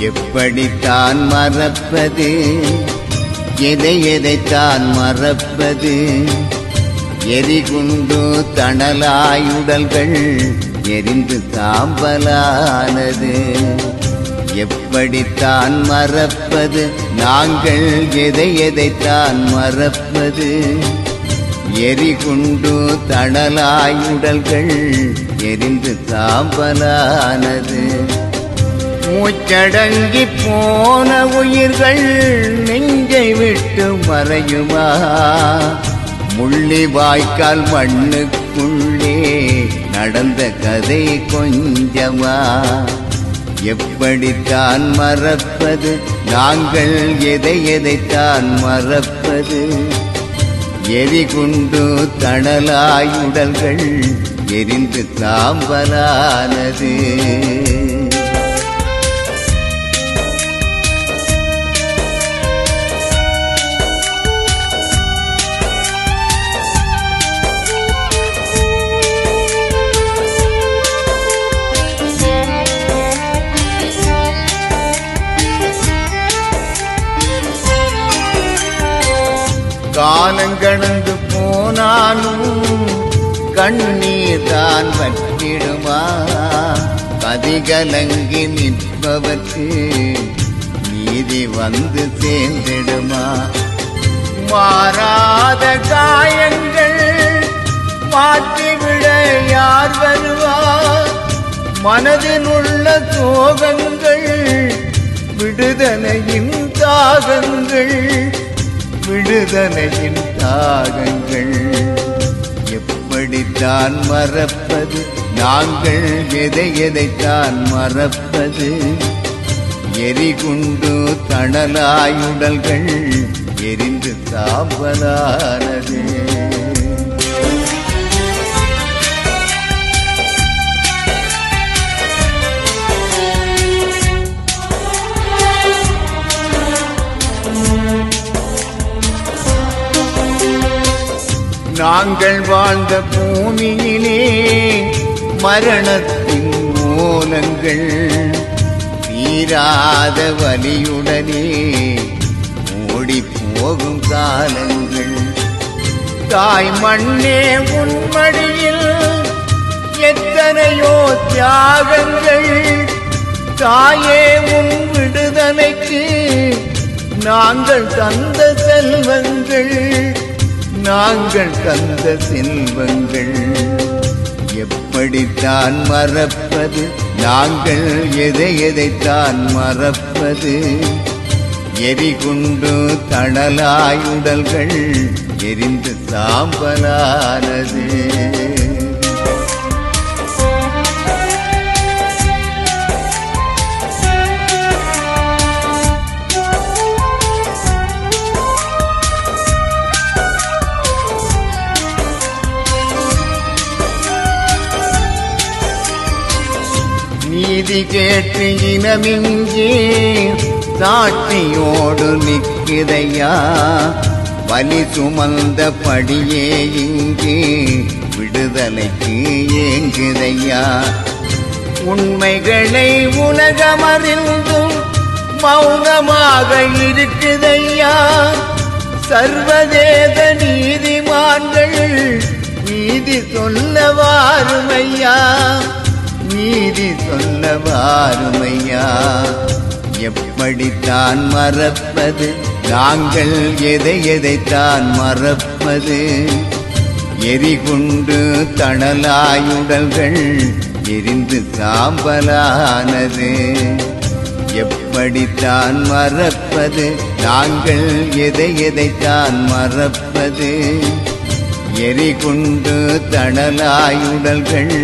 எப்படித்தான் மறப்பது, எதை எதைத்தான் மறப்பது? எரிகுண்டு தணலாயுடல்கள் எரிந்து சாம்பலானது. எப்படித்தான் மறப்பது, நாங்கள் எதை எதைத்தான் மறப்பது? எரிகுண்டு தணலாயுடல்கள் எரிந்து சாம்பலானது. மூச்சடங்கி போன உயிர்கள் நெஞ்சை விட்டு மறையுமா? முள்ளி வாய்க்கால் மண்ணுக்குள்ளே நடந்த கதை கொஞ்சமா? எப்படித்தான் மறப்பது, நாங்கள் எதை எதைத்தான் மறப்பது? எரிகுண்டு தணலாயுடல்கள் எரிந்து சாம்பலானது. காலங்கடந்து போனாலும் கண்ணீர் தான் வற்றிடுமா? கதிகலங்கி நிற்பவர்க்கு நீதி வந்து சேர்ந்திடுமா? மாறாத காயங்கள் மாற்றிவிட யார் வருவார்? மனதில் உள்ள சோகங்கள் விடுதலையின் தாகங்கள், விடுதலையின் தாகங்கள். எப்படித்தான் மறப்பது, நாங்கள் எதை எதைத்தான் மறப்பது? எரிகுண்டு தணலாயுடல்கள் எரிந்து சாம்பலானது. நாங்கள் வாழ்ந்த பூமியிலே மரணத்தின் மூலங்கள், தீராத வலியுடனே ஓடி போகும் காலங்கள். தாய் மண்ணே உன்மடியில் எத்தனையோ தியாகங்கள். தாயே உன் விடுதலைக்கு நாங்கள் தந்த செல்வங்கள், நாங்கள் தந்த செல்வங்கள். எப்படித்தான் மறப்பது, நாங்கள் எதை எதைத்தான் மறப்பது? எரிகுண்டு தணலாயுடல்கள் எரிந்து சாம்பலானது. நீதி கேட்டு இனமிங்கே சாட்சியோடு நிற்கிறையா? வலி சுமந்த படியே இங்கே விடுதலைக்கு ஏங்குதையா? உண்மைகளை உலகமறிந்தும் மௌனமாக இருக்குதையா? சர்வதேச நீதிமான்கள் நீதி சொல்ல வாருமையா, நீதி சொல்ல வாருமையா? எப்படித்தான் மறப்பது, நாங்கள் எதை எதைத்தான் மறப்பது? எரிகுண்டு தணலாயுடல்கள் எரிந்து சாம்பலானது. எப்படித்தான் மறப்பது, நாங்கள் எதை எதைத்தான் மறப்பது? எரிகுண்டு தணலாயுடல்கள்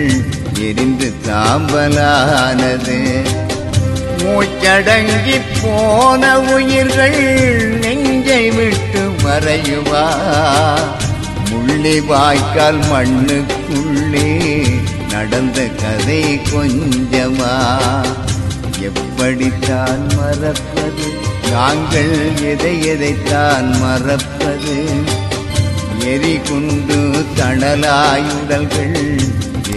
எரிந்து சாம்பலானது. மூச்சடங்கி போன உயிர்கள் நெஞ்சை விட்டு மறையுமா? முள்ளி வாய்க்கால் மண்ணுக்குள்ளே நடந்த கதை கொஞ்சமா? எப்படித்தான் மறப்பது, நாங்கள் எதை எதைத்தான் மறப்பது? எரிகுண்டு தணலாயுடல்கள்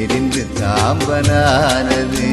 எரிந்து சாம்பலானது.